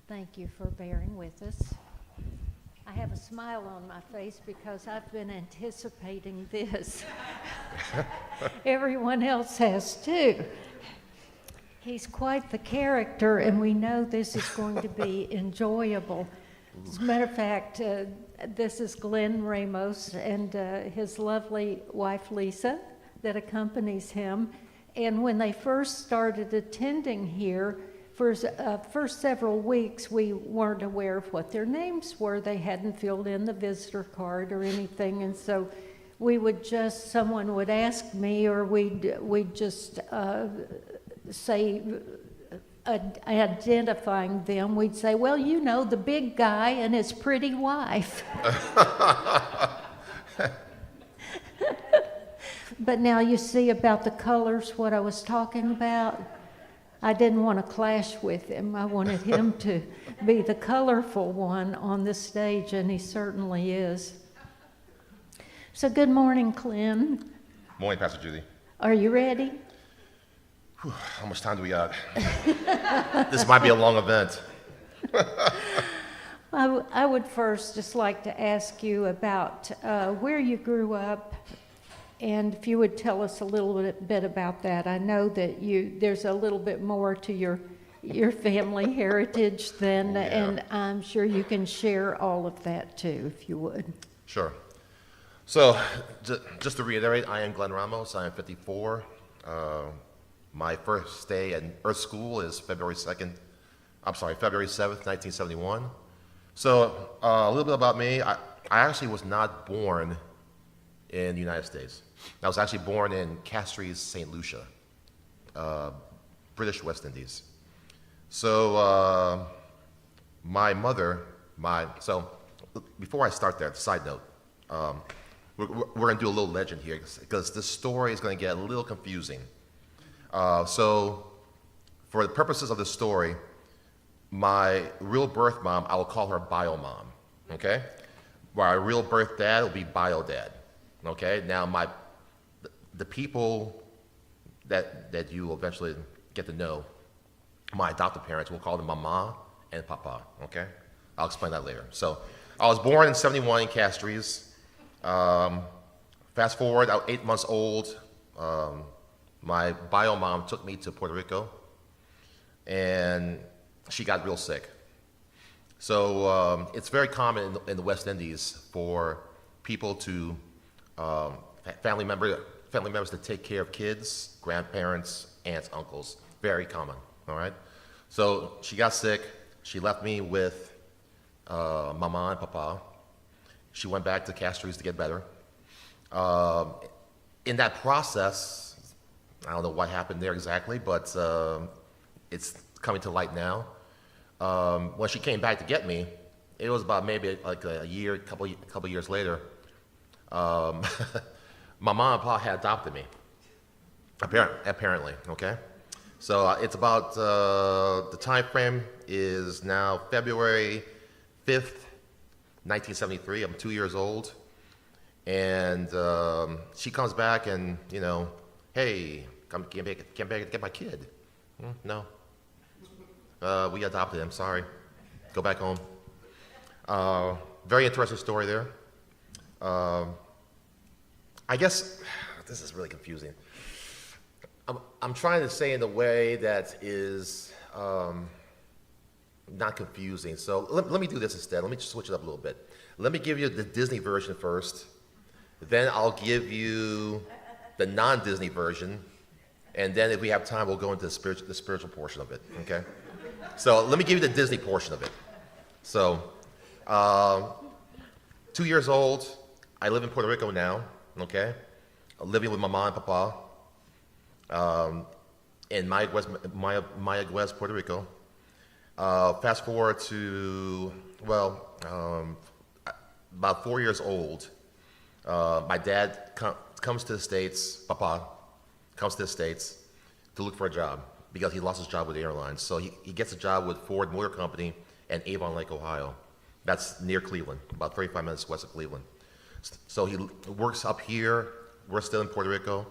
Thank you for bearing with us. I have a smile on my face because I've been anticipating this. Everyone else has too. He's quite the character, and we know this is going to be enjoyable. As a matter of fact, this is Glenn Ramos and his lovely wife Lisa that accompanies him. And when they first started attending here, for first several weeks, we weren't aware of what their names were. They hadn't filled in the visitor card or anything, and so we would just, someone would ask me, or we'd just say, identifying them, we'd say, well, you know, the big guy and his pretty wife. But now you see about the colors, what I was talking about. I didn't want to clash with him. I wanted him to be the colorful one on the stage, and he certainly is. So good morning, Clint. Morning, Pastor Judy. Are you ready? Whew, how much time do we got? This might be a long event. I would first just like to ask you about where you grew up, and if you would tell us a little bit about that. I know that there's a little bit more to your family heritage than, yeah. And I'm sure you can share all of that too, if you would. Sure. So, just to reiterate, I am Glenn Ramos. I am 54. My first day at Earth School is February 7th, 1971. So, a little bit about me. I actually was not born in the United States. I was actually born in Castries, St. Lucia, British West Indies. So, my mother, so before I start there, side note, we're going to do a little legend here because this story is going to get a little confusing. So, for the purposes of the story, my real birth mom, I will call her bio mom, okay? My real birth dad will be bio dad, okay? Now, the people that you will eventually get to know, my adoptive parents, we'll call them mama and papa, okay? I'll explain that later. So, I was born in 71 in Castries. Fast forward, I was 8 months old. My bio mom took me to Puerto Rico, and she got real sick. So it's very common in the West Indies for people to, family members to take care of kids, grandparents, aunts, uncles. Very common, all right? So she got sick. She left me with mama and papa. She went back to Castries to get better. In that process, I don't know what happened there exactly, but it's coming to light now. When she came back to get me, it was about maybe like a year, couple years later. My mom and pa had adopted me, apparently, okay? So it's about, the time frame is now February 5th, 1973. I'm 2 years old. And she comes back and, you know, hey, come back and get my kid. No. We adopted him, sorry. Go back home. Very interesting story there. I guess, this is really confusing. I'm trying to say in a way that is not confusing. So let me do this instead. Let me just switch it up a little bit. Let me give you the Disney version first. Then I'll give you the non-Disney version. And then if we have time, we'll go into the spiritual portion of it, okay? So let me give you the Disney portion of it. So, 2 years old, I live in Puerto Rico now, okay? I'm living with my mom and papa in Maya West, Puerto Rico. Fast forward to, about 4 years old, my dad comes to the States, papa comes to the States to look for a job because he lost his job with the airlines. So he gets a job with Ford Motor Company in Avon Lake, Ohio. That's near Cleveland, about 35 minutes west of Cleveland. So he works up here. We're still in Puerto Rico.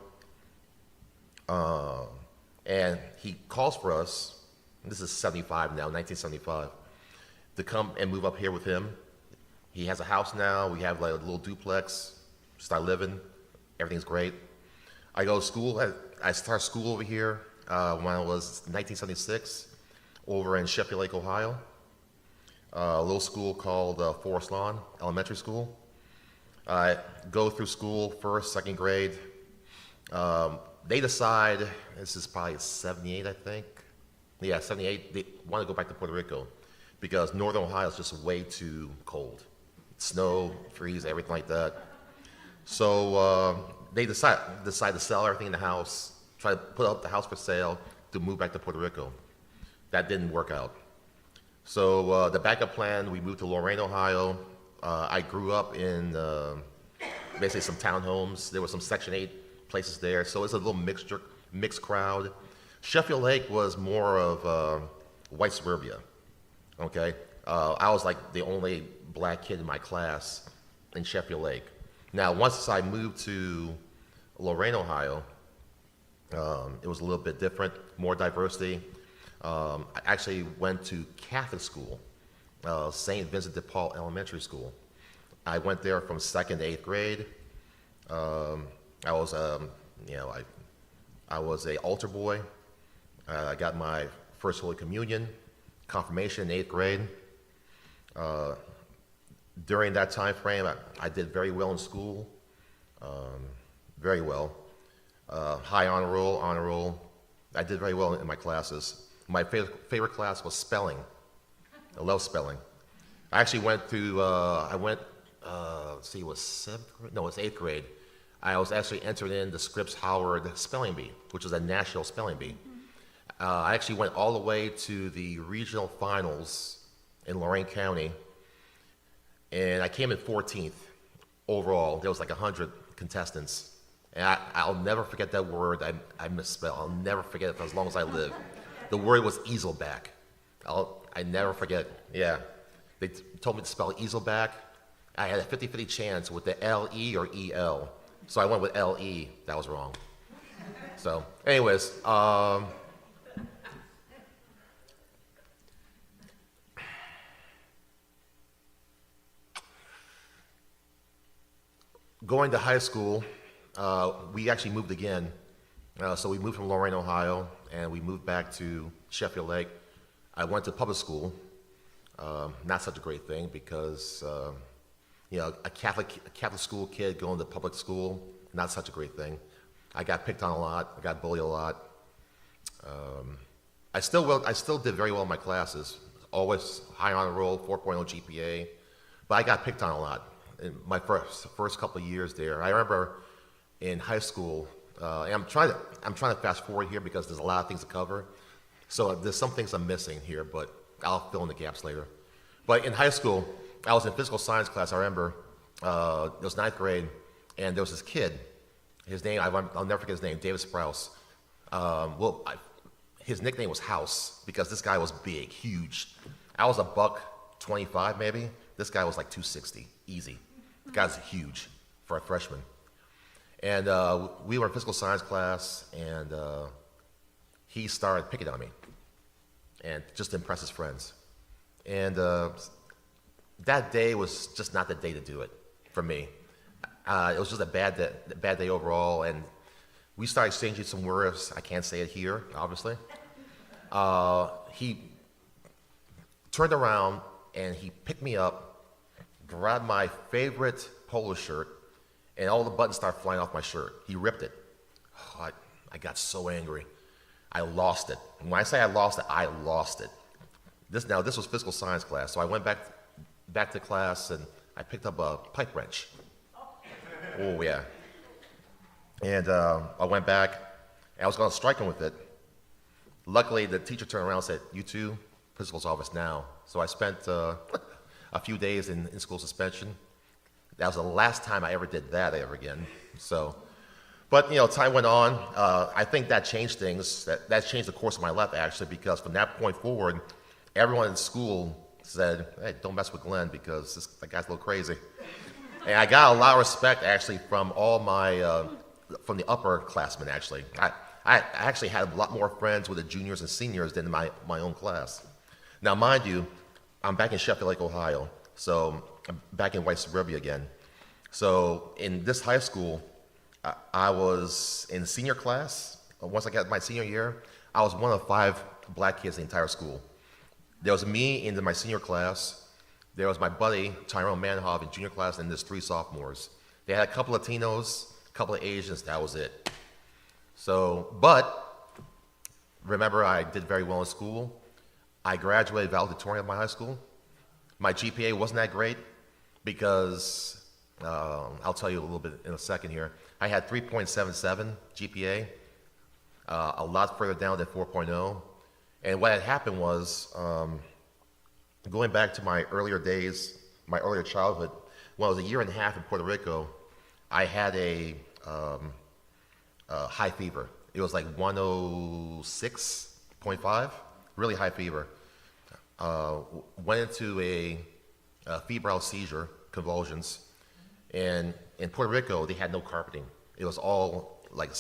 And he calls for us. This is 75 now, 1975. to come and move up here with him. He has a house now. We have like a little duplex. Start living. Everything's great. I go to school. I start school over here when I was 1976 over in Sheffield Lake, Ohio. A little school called Forest Lawn Elementary School. I go through school, first, second grade. They decide, this is probably 78, I think. Yeah, 78, they want to go back to Puerto Rico because Northern Ohio is just way too cold. Snow, freeze, everything like that. So they decide to sell everything in the house, try to put up the house for sale to move back to Puerto Rico. That didn't work out. So the backup plan, we moved to Lorain, Ohio. I grew up in basically some townhomes. There were some Section 8 places there, so it's a little mixed crowd. Sheffield Lake was more of white suburbia, okay? I was like the only black kid in my class in Sheffield Lake. Now, once I moved to Lorain, Ohio, it was a little bit different, more diversity. I actually went to Catholic school, St. Vincent de Paul Elementary School. I went there from 2nd to 8th grade. I was, I was a altar boy. I got my first Holy Communion, confirmation in 8th grade. During that time frame, I did very well in school, very well. High honor roll. I did very well in my classes. My favorite class was spelling. I love spelling. I actually went through, it was 7th grade? No, it was 8th grade. I was actually entered in the Scripps Howard Spelling Bee, which was a national spelling bee. I actually went all the way to the regional finals in Lorain County, and I came in 14th overall. There was like 100 contestants. And I'll never forget that word I misspelled. I'll never forget it for as long as I live. The word was easelback. I never forget. Yeah. They told me to spell easelback. I had a 50-50 chance with the L-E or E-L. So I went with L-E. That was wrong. So, anyways, going to high school, we actually moved again. So we moved from Lorain, Ohio, and we moved back to Sheffield Lake. I went to public school. Not such a great thing because, a Catholic school kid going to public school, not such a great thing. I got picked on a lot. I got bullied a lot. I still did very well in my classes. Always high honor roll, 4.0 GPA. But I got picked on a lot in my first couple of years there. I remember in high school, and I'm trying to fast forward here because there's a lot of things to cover. So there's some things I'm missing here, but I'll fill in the gaps later. But in high school, I was in physical science class. I remember it was 9th grade, and there was this kid. His name, I'll never forget his name, David Sprouse. His nickname was House because this guy was big, huge. I was $125 maybe. This guy was like 260, easy. The guy's huge for a freshman. And we were in physical science class, and he started picking on me, and just to impress his friends. And that day was just not the day to do it for me. It was just a bad day overall, and we started exchanging some words. I can't say it here, obviously. He turned around and he picked me up, grabbed my favorite polo shirt, and all the buttons started flying off my shirt. He ripped it. Oh, I got so angry. I lost it. And when I say I lost it. This was physical science class, so I went back to class and I picked up a pipe wrench. Oh yeah. And I went back and I was going to strike him with it. Luckily, the teacher turned around and said, "You two, principal's office now." So I spent a few days in school suspension. That was the last time I ever did that ever again. So, but time went on. I think that changed things. That changed the course of my life actually, because from that point forward, everyone in school said, "Hey, don't mess with Glenn because that guy's a little crazy." And I got a lot of respect actually from all my from the upperclassmen actually. I actually had a lot more friends with the juniors and seniors than my own class. Now, mind you, I'm back in Sheffield Lake, Ohio. So I'm back in white suburbia again. So in this high school, I was in senior class. Once I got my senior year, I was one of 5 black kids in the entire school. There was me in my senior class. There was my buddy, Tyrone Manhoff, in junior class, and there's 3 sophomores. They had a couple Latinos, a couple of Asians, that was it. So, but remember, I did very well in school. I graduated valedictorian of my high school. My GPA wasn't that great because, I'll tell you a little bit in a second here. I had 3.77 GPA, a lot further down than 4.0. And what had happened was, going back to my earlier days, my earlier childhood, when I was a year and a half in Puerto Rico, I had a high fever. It was like 106.5, really high fever. Went into a febrile seizure, convulsions, and in Puerto Rico they had no carpeting. It was all like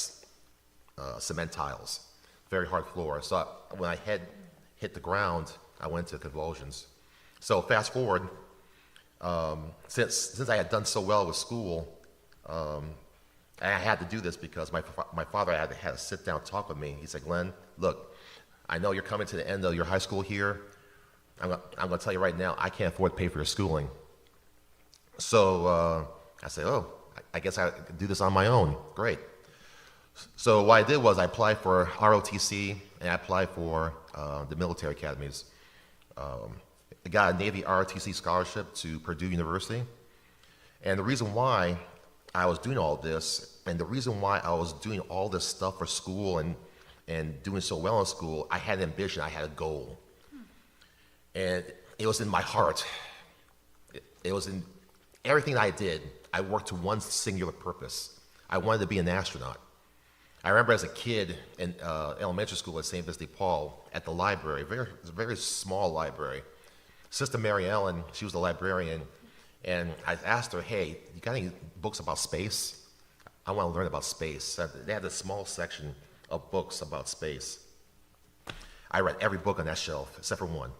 cement tiles, very hard floor. So when my head hit the ground, I went into convulsions. So fast forward, since I had done so well with school, I had to do this because my father had to sit down and talk with me. He said, Glenn, look, I know you're coming to the end of your high school here. I'm going to tell you right now, I can't afford to pay for your schooling. So I said, oh, I guess I could do this on my own. Great. So what I did was I applied for ROTC and I applied for the military academies. I got a Navy ROTC scholarship to Purdue University. And the reason why I was doing all this, and the reason why I was doing all this stuff for school and doing so well in school, I had an ambition, I had a goal. And it was in my heart. It was in everything I did. I worked to one singular purpose. I wanted to be an astronaut. I remember as a kid in elementary school at St. Vincent de Paul, at the library, it was a very small library. Sister Mary Ellen, she was the librarian, and I asked her, hey, you got any books about space? I want to learn about space. They had a small section of books about space. I read every book on that shelf, except for one,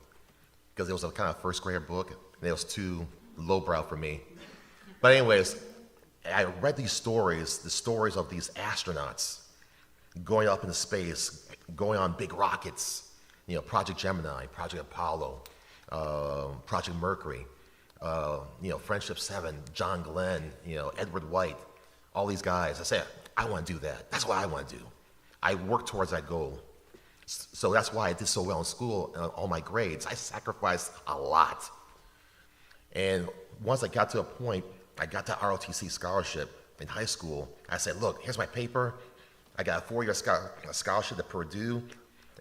because it was a kind of first grader book, and it was too lowbrow for me. But anyways, I read these stories, the stories of these astronauts going up into space, going on big rockets, Project Gemini, Project Apollo, Project Mercury, Friendship 7, John Glenn, Edward White, all these guys. I said, I want to do that. That's what I want to do. I worked towards that goal. So that's why I did so well in school, all my grades. I sacrificed a lot. And once I got to a point, I got that ROTC scholarship in high school. I said, look, here's my paper. I got a 4-year scholarship at Purdue.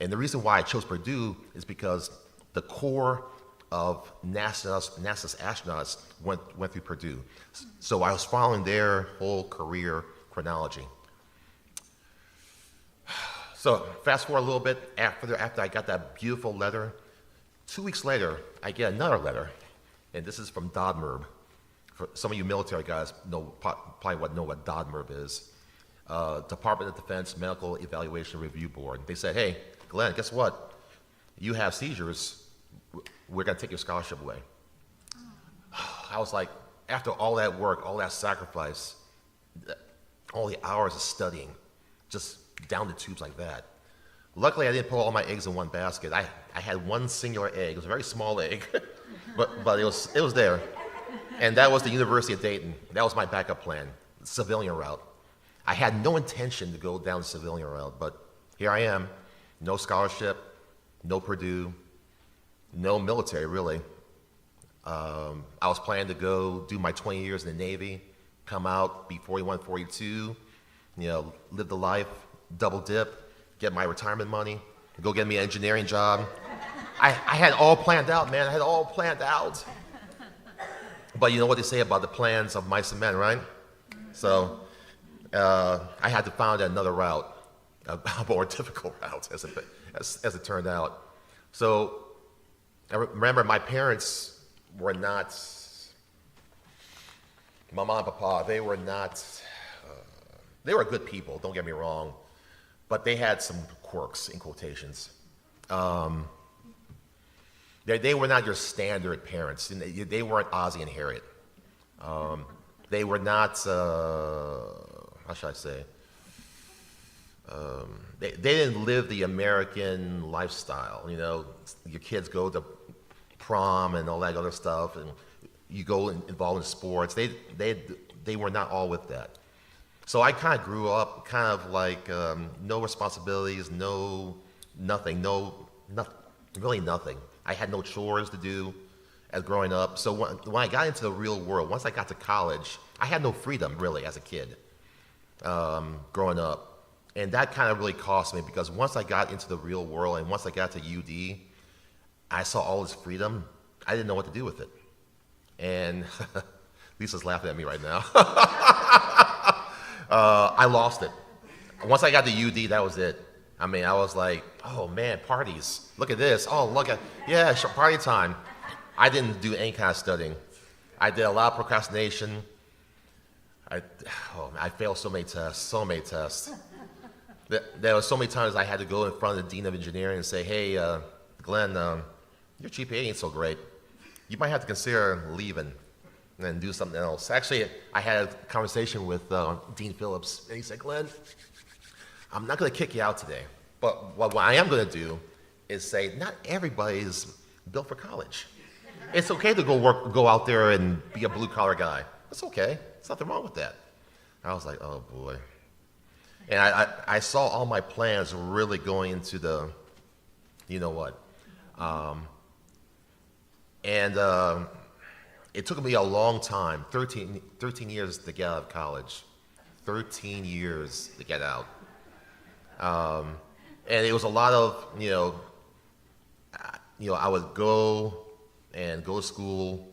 And the reason why I chose Purdue is because the core of NASA's astronauts went through Purdue. So I was following their whole career chronology. So fast forward a little bit, after I got that beautiful letter, 2 weeks later, I get another letter. And this is from DODMERB. For some of you military guys probably know what DODMERB is. Department of Defense Medical Evaluation Review Board. They said, hey, Glenn, guess what? You have seizures. We're going to take your scholarship away. I was like, after all that work, all that sacrifice, all the hours of studying, just down the tubes like that. Luckily, I didn't put all my eggs in one basket. I had one singular egg. It was a very small egg, but it was there. And that was the University of Dayton. That was my backup plan, civilian route. I had no intention to go down the civilian route, but here I am, no scholarship, no Purdue, no military, really. I was planning to go do my 20 years in the Navy, come out, be 41, 42, live the life, double dip, get my retirement money, go get me an engineering job. I had it all planned out, man. I had it all planned out. But you know what they say about the plans of mice and men, right? So I had to find another route, a more difficult route, as it turned out. So I remember my parents were not, my mom and papa, they were good people, don't get me wrong, but they had some quirks, in quotations. They were not your standard parents. And they weren't Ozzie and Harriet. They were not, how should I say? They didn't live the American lifestyle. You know, your kids go to prom and all that other stuff, and you go involved in sports. They were not all with that. So I kind of grew up kind of like no responsibilities, nothing, really nothing. I had no chores to do as growing up. So when I got into the real world, once I got to college, I had no freedom really as a kid growing up. And that kind of really cost me because once I got into the real world and once I got to UD, I saw all this freedom. I didn't know what to do with it. And Lisa's laughing at me right now. I lost it. Once I got to UD, that was it. I mean, I was like, oh man, parties. Look at this. Oh, look at, yeah, party time. I didn't do any kind of studying. I did a lot of procrastination. I failed so many tests. There were so many times I had to go in front of the Dean of Engineering and say, hey, Glenn, your GPA ain't so great. You might have to consider leaving and do something else. Actually, I had a conversation with Dean Phillips, and he said, Glenn, I'm not going to kick you out today, but what I am going to do is say, not everybody's built for college. It's okay to go out there and be a blue-collar guy. That's okay. There's nothing wrong with that. I was like, oh, boy. And I saw all my plans really going into the, you know what. It took me a long time, 13 years to get out of college. 13 years to get out. And it was a lot of, I would go to school,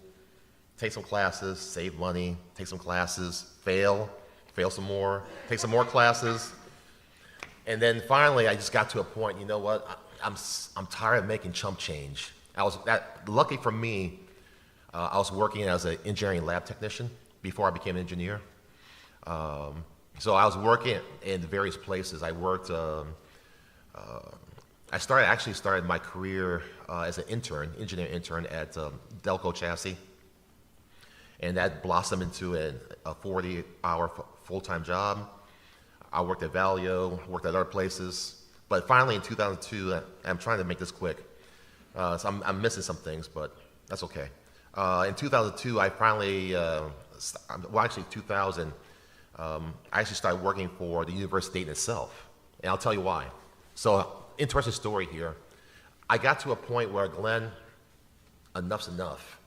take some classes, save money, take some classes, fail some more, take some more classes. And then finally, I just got to a point, you know what, I'm tired of making chump change. Lucky for me, I was working as an engineering lab technician before I became an engineer. So I was working in various places. I worked, I started my career as an engineer intern at Delco Chassis. And that blossomed into a 40-hour full-time job. I worked at Valio, worked at other places. But finally in 2002, I'm trying to make this quick. So I'm missing some things, but that's okay. In 2002, I finally, 2000, I actually started working for the University of Dayton itself. And I'll tell you why. So, interesting story here. I got to a point where, Glenn, enough's enough.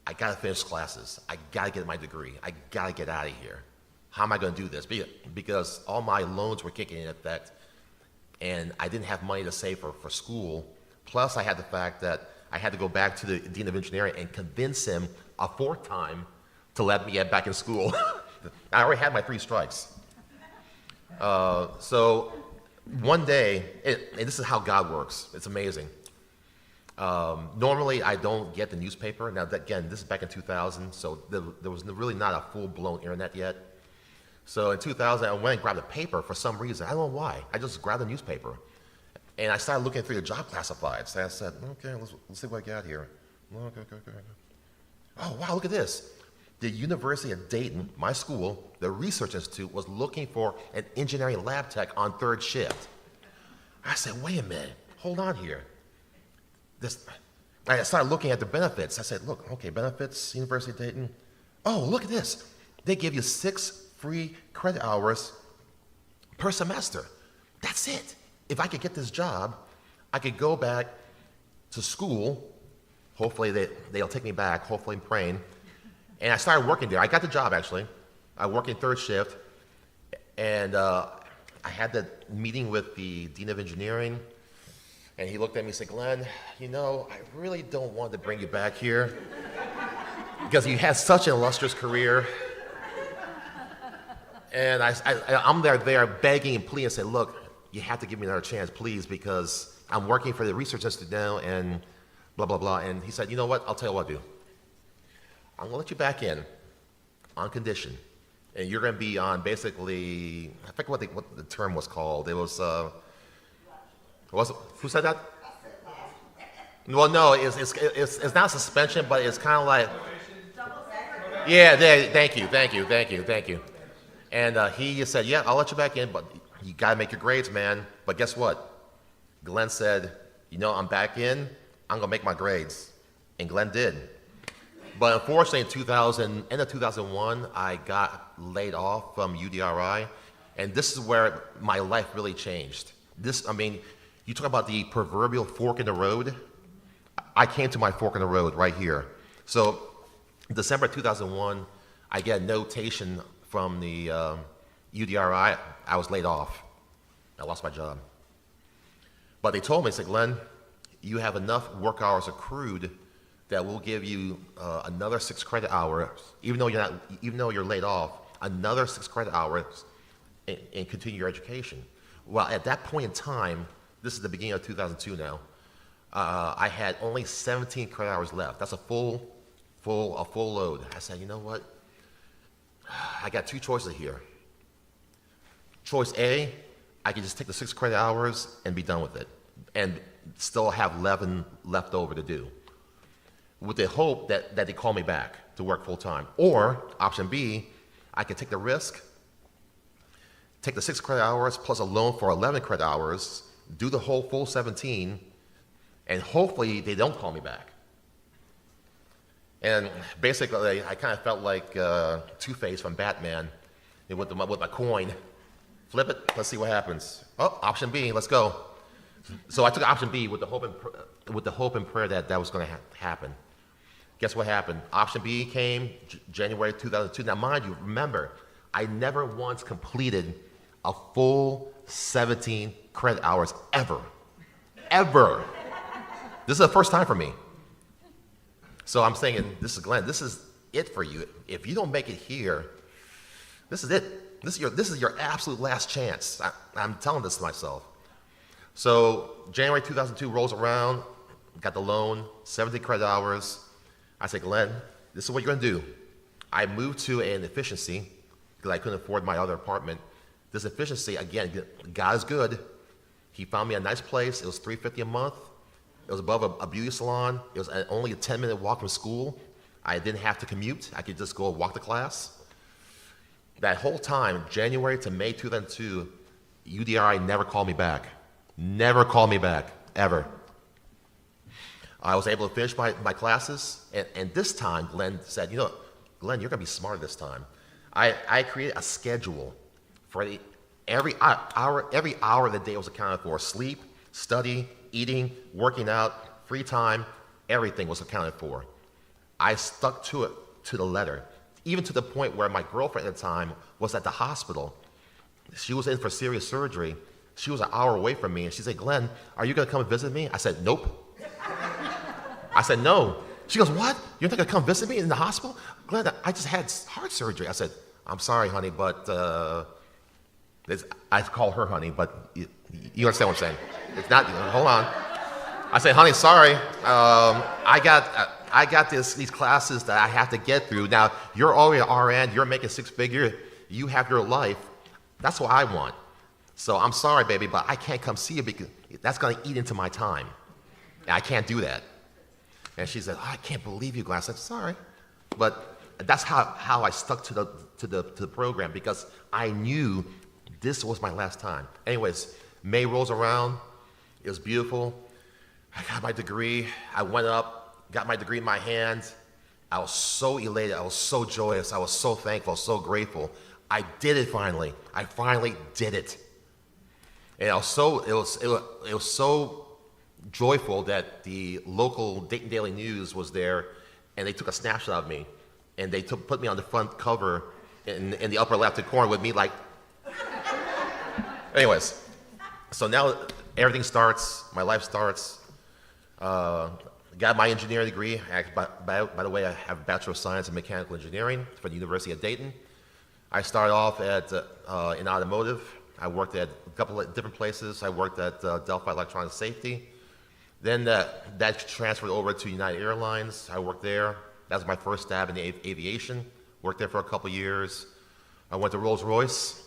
I got to finish classes. I got to get my degree. I got to get out of here. How am I going to do this? Because all my loans were kicking in effect, and I didn't have money to save for school. Plus, I had the fact that I had to go back to the Dean of Engineering and convince him a fourth time to let me get back in school. I already had my 3 strikes. So one day, and this is how God works. It's amazing. Normally, I don't get the newspaper. Now, again, this is back in 2000, so there was really not a full-blown internet yet. So in 2000, I went and grabbed a paper for some reason. I don't know why. I just grabbed a newspaper. And I started looking through the job classifieds. And I said, okay, let's see what I got here. Okay. Oh, wow, look at this. The University of Dayton, my school, the research institute, was looking for an engineering lab tech on 3rd shift. I said, wait a minute, hold on here. I started looking at the benefits. I said, look, okay, benefits, University of Dayton. Oh, look at this. They give you 6 free credit hours per semester. That's it. If I could get this job, I could go back to school. Hopefully they'll take me back. Hopefully I'm praying. And I started working there. I got the job, actually. I worked in 3rd shift. And I had the meeting with the Dean of Engineering. And he looked at me and said, Glenn, I really don't want to bring you back here because you had such an illustrious career. And I'm there begging and pleading and saying, look, you have to give me another chance, please, because I'm working for the research institute now and blah, blah, blah. And he said, you know what? I'll tell you what I'll do. I'm going to let you back in on condition. And you're going to be on basically, I forget what the term was called. It was, who said that? Well, no, it's not suspension, but it's kind of like, yeah, thank you. And he just said, yeah, I'll let you back in, but you got to make your grades, man. But guess what? Glenn said, you know, I'm back in, I'm going to make my grades. And Glenn did. But unfortunately, end of 2001, I got laid off from UDRI. And this is where my life really changed. You talk about the proverbial fork in the road. I came to my fork in the road right here. So December 2001, I get a notation from the UDRI. I was laid off. I lost my job. But they told me, they said, Glenn, you have enough work hours accrued that we'll give you another 6 credit hours, even though you're laid off, another 6 credit hours and continue your education. Well, at that point in time, this is the beginning of 2002 now, I had only 17 credit hours left. That's a full load. I said, you know what? I got 2 choices here. Choice A, I can just take the 6 credit hours and be done with it, and still have 11 left over to do, with the hope that they call me back to work full time. Or option B, I can take the risk, take the 6 credit hours plus a loan for 11 credit hours, do the whole full 17, and hopefully they don't call me back. And basically, I kind of felt like Two-Face from Batman with my coin. Flip it, let's see what happens. Oh, option B, let's go. So I took option B with the hope and prayer that was going to happen. Guess what happened? Option B came January 2002. Now, mind you, remember, I never once completed a full 17 credit hours ever. Ever. This is the first time for me. So I'm thinking, this is Glenn, this is it for you. If you don't make it here, this is it. This is your absolute last chance. I'm telling this to myself. So January 2002 rolls around, got the loan, 70 credit hours. I said, Glenn, this is what you're gonna do. I moved to an efficiency because I couldn't afford my other apartment. This efficiency, again, God is good. He found me a nice place. It was $350 a month. It was above a beauty salon. It was only a 10-minute walk from school. I didn't have to commute. I could just go walk to class. That whole time, January to May 2002, UDRI never called me back. Never called me back, ever. I was able to finish my classes, and this time, Glenn said, you know, Glenn, you're going to be smart this time. I created a schedule for every hour of the day was accounted for. Sleep, study, eating, working out, free time, everything was accounted for. I stuck to it to the letter, even to the point where my girlfriend at the time was at the hospital. She was in for serious surgery. She was an hour away from me, and she said, Glenn, are you going to come and visit me? I said, nope. I said, no. She goes, what? You're not going to come visit me in the hospital? Glenn, I just had heart surgery. I said, I'm sorry, honey, but I call her honey, but you understand what I'm saying. It's not, hold on. I say, honey, sorry. I got these classes that I have to get through. Now, you're already an RN. You're making 6 figures. You have your life. That's what I want. So I'm sorry, baby, but I can't come see you because that's going to eat into my time. And I can't do that. And she said, oh, I can't believe you, Glenn. I said, sorry. But that's how I stuck to the program, because I knew this was my last time. Anyways, May rolls around. It was beautiful. I got my degree. I went up, got my degree in my hand. I was so elated. I was so joyous. I was so thankful, so grateful. I did it finally. I finally did it. And it was so joyful that the local Dayton Daily News was there, and they took a snapshot of me, and they put me on the front cover in the upper left-hand corner with me like. Anyways, so now everything starts. My life starts. Got my engineering degree. By the way, I have a Bachelor of Science in Mechanical Engineering from the University of Dayton. I started off in automotive. I worked at a couple of different places. I worked at Delphi Electronic Safety. Then that transferred over to United Airlines. I worked there. That was my first stab in aviation. Worked there for a couple of years. I went to Rolls-Royce.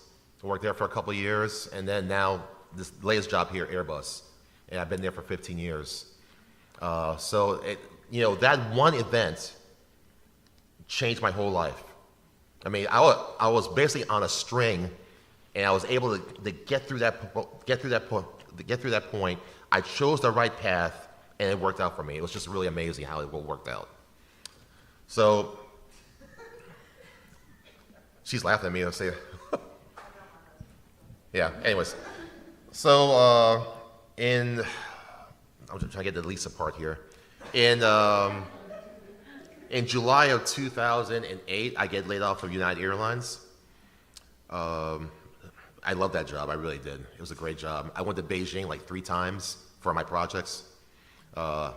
Worked there for a couple of years. And then now this latest job here, Airbus. And I've been there for 15 years. That one event changed my whole life. I mean, I was basically on a string, and I was able to get through that point. I chose the right path, and it worked out for me. It was just really amazing how it worked out. So she's laughing at me and say, yeah. Anyways, so I'm just trying to get the Lisa part here. In July of 2008, I get laid off from United Airlines. I love that job. I really did. It was a great job. I went to Beijing like 3 times for my projects. A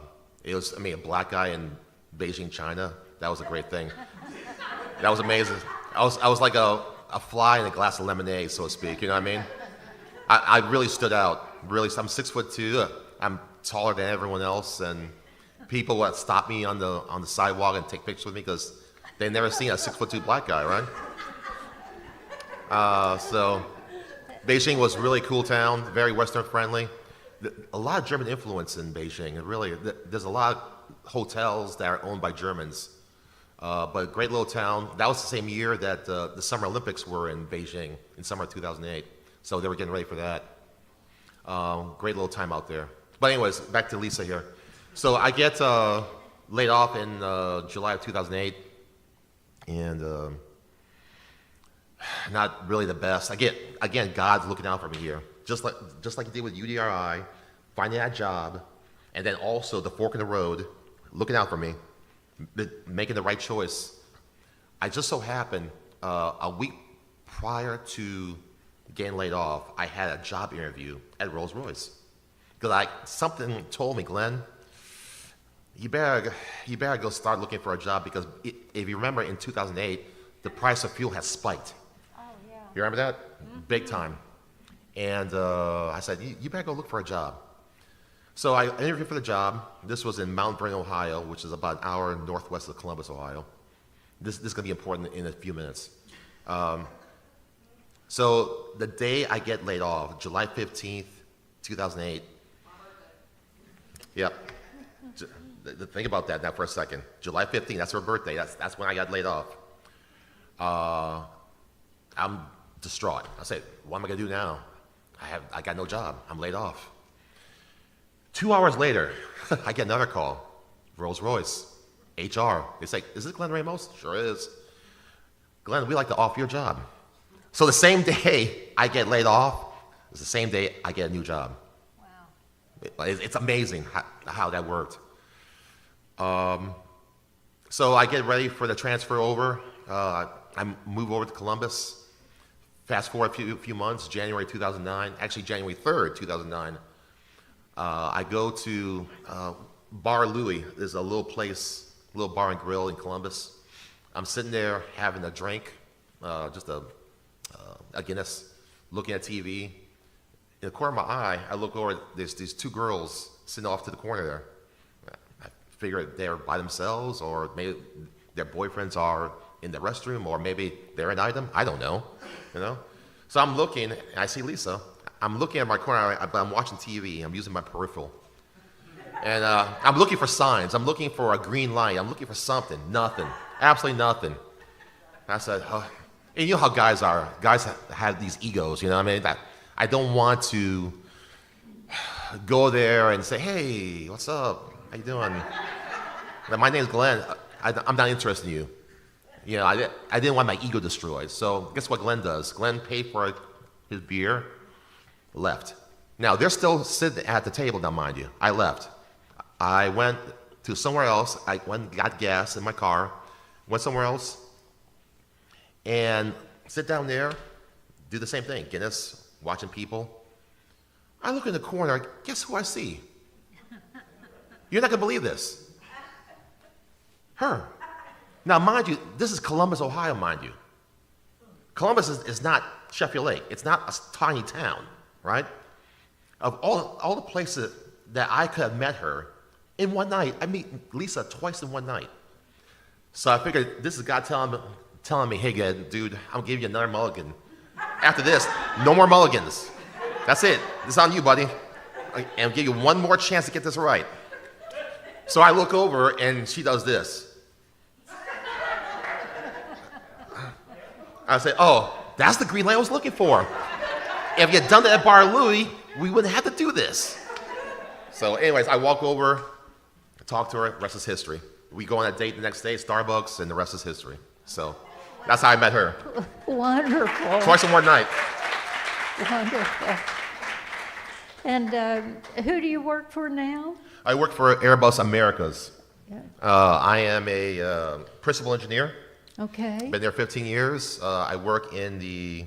black guy in Beijing, China. That was a great thing. That was amazing. I was like a fly in a glass of lemonade, so to speak. You know what I mean? I really stood out. Really, I'm 6'2". I'm taller than everyone else, and people would stop me on the sidewalk and take pictures with me because they've never seen a 6'2" black guy, right? So Beijing was a really cool town, very Western friendly. A lot of German influence in Beijing. There's a lot of hotels that are owned by Germans. But a great little town. That was the same year that the Summer Olympics were in Beijing, in summer of 2008. So they were getting ready for that. Great little time out there. But anyways, back to Lisa here. So I get laid off in July of 2008, and not really the best. Again, God's looking out for me here, just like he did with UDRI, finding that job, and then also the fork in the road, looking out for me, making the right choice. I just so happened a week prior to getting laid off, I had a job interview at Rolls-Royce. Because something told me, Glenn, you better go start looking for a job, because if you remember in 2008, the price of fuel has spiked. Oh, yeah. You remember that? Mm-hmm. Big time. And I said, you better go look for a job. So I interviewed for the job. This was in Mount Vernon, Ohio, which is about an hour northwest of Columbus, Ohio. This is going to be important in a few minutes. So the day I get laid off, July 15th, 2008. Yep. Think about that now for a second. July 15th, that's her birthday. That's when I got laid off. I'm distraught. I say, what am I going to do now? I got no job. I'm laid off. 2 hours later, I get another call. Rolls-Royce, HR. They say, is this Glenn Ramos? Sure is. Glenn, we'd like to offer you a job. So the same day I get laid off, it's the same day I get a new job. Wow. It's amazing how that worked. So I get ready for the transfer over. I move over to Columbus. Fast forward a few months, January 2009, actually January 3rd, 2009. I go to Bar Louie. There's a little place, little bar and grill in Columbus. I'm sitting there having a drink, just a Guinness, looking at TV. In the corner of my eye, I look over, there's these 2 girls sitting off to the corner there. I figure they're by themselves, or maybe their boyfriends are in the restroom, or maybe they're an item. I don't know, So I'm looking, and I see Lisa. I'm looking at my corner, but I'm watching TV. I'm using my peripheral. And I'm looking for signs. I'm looking for a green light. I'm looking for something. Nothing. Absolutely nothing. And I said, and you know how guys are. Guys have these egos, you know what I mean? I don't want to go there and say, hey, what's up? How you doing? My name's Glenn. I'm not interested in you. I didn't want my ego destroyed. So guess what Glenn does? Glenn paid for his beer, left. Now, they're still sitting at the table now, mind you. I left. I went to somewhere else. I went and got gas in my car, went somewhere else, and sit down there, do the same thing. Guinness, watching people. I look in the corner, guess who I see? You're not going to believe this. Her. Now, mind you, this is Columbus, Ohio, mind you. Columbus is not Sheffield Lake. It's not a tiny town, right? Of all the places that I could have met her in one night, I meet Lisa twice in one night. So I figured this is God telling me, hey, dude, I'm giving you another mulligan. After this, no more mulligans. That's it. This is on you, buddy. And I'll give you one more chance to get this right. So I look over, and she does this. I say, oh, that's the green light I was looking for. If you had done that at Bar Louie, we wouldn't have to do this. So anyways, I walk over, talk to her, rest is history. We go on a date the next day, Starbucks, and the rest is history. So that's how I met her. Wonderful. Twice in one night. Wonderful. And who do you work for now? I work for Airbus Americas. Yeah. I am a principal engineer. Okay. Been there 15 years. I work in the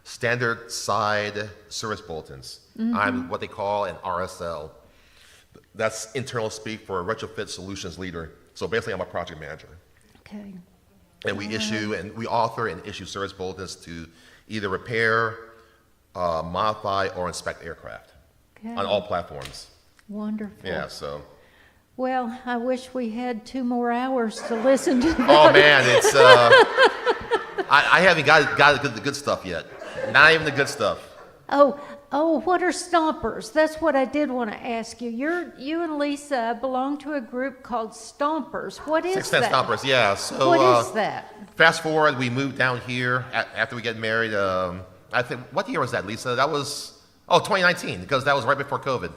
standard side service bulletins. I'm what they call an RSL. That's internal speak for a retrofit solutions leader. So basically, I'm a project manager. Okay. And we we author and issue service bulletins to either repair, modify, or inspect aircraft Okay. on all platforms. Wonderful. Yeah, so. Well, I wish we had 2 more hours to listen to that. Oh man, it's I haven't got the good stuff yet. Not even the good stuff. Oh, what are stompers? That's what I did want to ask you. You and Lisa belong to a group called Stompers. What is 610 that? Stompers, yeah. So What is that? fast forward, we moved down here after we get married. I think what year was that, Lisa? That was 2019, because that was right before COVID.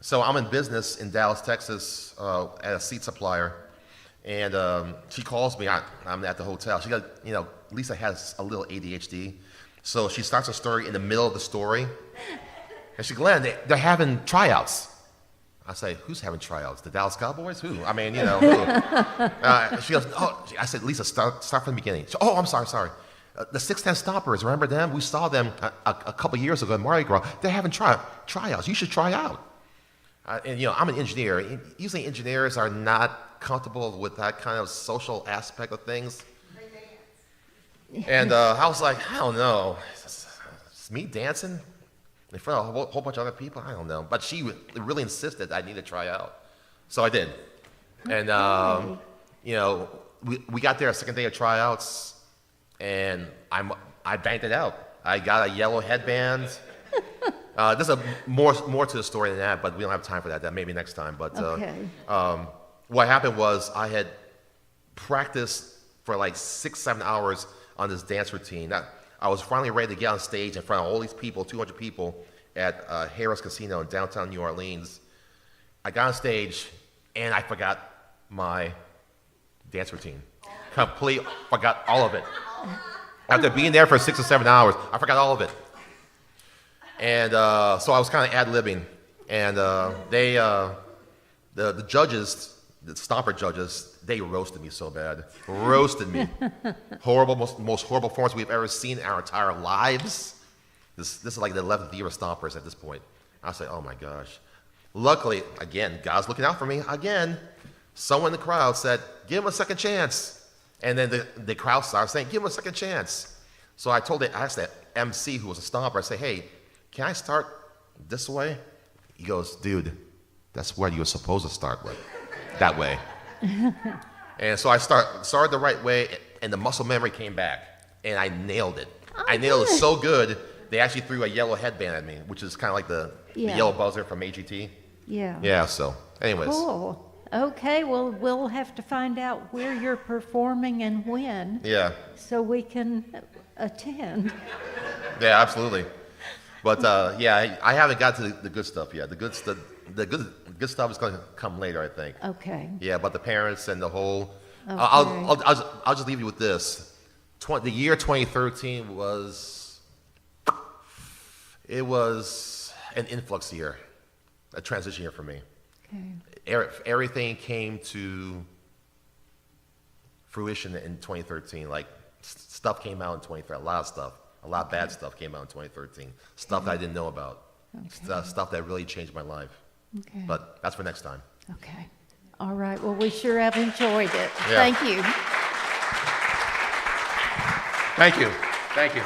So I'm in business in Dallas, Texas, at a seat supplier, and she calls me. I'm at the hotel. She got, Lisa has a little ADHD, so she starts a story in the middle of the story, and she, Glenn, they're having tryouts. I say, who's having tryouts? The Dallas Cowboys? Who? I mean, who? She goes, oh. I said, Lisa, start from the beginning. She, I'm sorry. The 610 Stompers, remember them? We saw them a couple years ago in Mardi Gras. They're having tryouts. You should try out. And I'm an engineer. Usually engineers are not comfortable with that kind of social aspect of things. And I was like, I don't know. It's me dancing in front of a whole bunch of other people? I don't know. But she really insisted I need to try out. So I did. And, we got there a second day of tryouts, and I banged it out. I got a yellow headband. There's more to the story than that, but we don't have time for that. Maybe next time. But what happened was I had practiced for like 6-7 hours on this dance routine. I was finally ready to get on stage in front of all these people, 200 people, at Harrah's Casino in downtown New Orleans. I got on stage, and I forgot my dance routine. Completely forgot all of it. After being there for 6 or 7 hours, I forgot all of it. And so I was kind of ad-libbing, and the judges, the Stomper judges, they roasted me so bad. Roasted me. Horrible, most horrible performance we've ever seen in our entire lives. This is like the 11th year of Stompers at this point. I was like, oh my gosh. Luckily, again, God's looking out for me. Again, someone in the crowd said, give him a second chance. And then the crowd started saying, give him a second chance. So I asked that MC who was a Stomper, I said, hey, can I start this way? He goes, dude, that's where you were supposed to start with, that way. And so I started the right way, and the muscle memory came back, and I nailed it. I nailed it so good, they actually threw a yellow headband at me, which is kind of like the yellow buzzer from AGT. Yeah. Yeah, so anyways. Cool. Okay, well, we'll have to find out where you're performing and when. Yeah. So we can attend. Yeah, absolutely. But I haven't got to the good stuff yet. The good stuff is going to come later, I think. Okay. Yeah, but the parents and the whole. Okay. I'll just leave you with this. The year 2013 was an influx year, a transition year for me. Okay. Everything came to fruition in 2013. Like stuff came out in 2013. A lot of stuff. A lot of bad stuff came out in 2013. Stuff that I didn't know about. Okay. Stuff that really changed my life. Okay. But that's for next time. Okay. All right. Well, we sure have enjoyed it. Yeah. Thank you. Thank you. Thank you.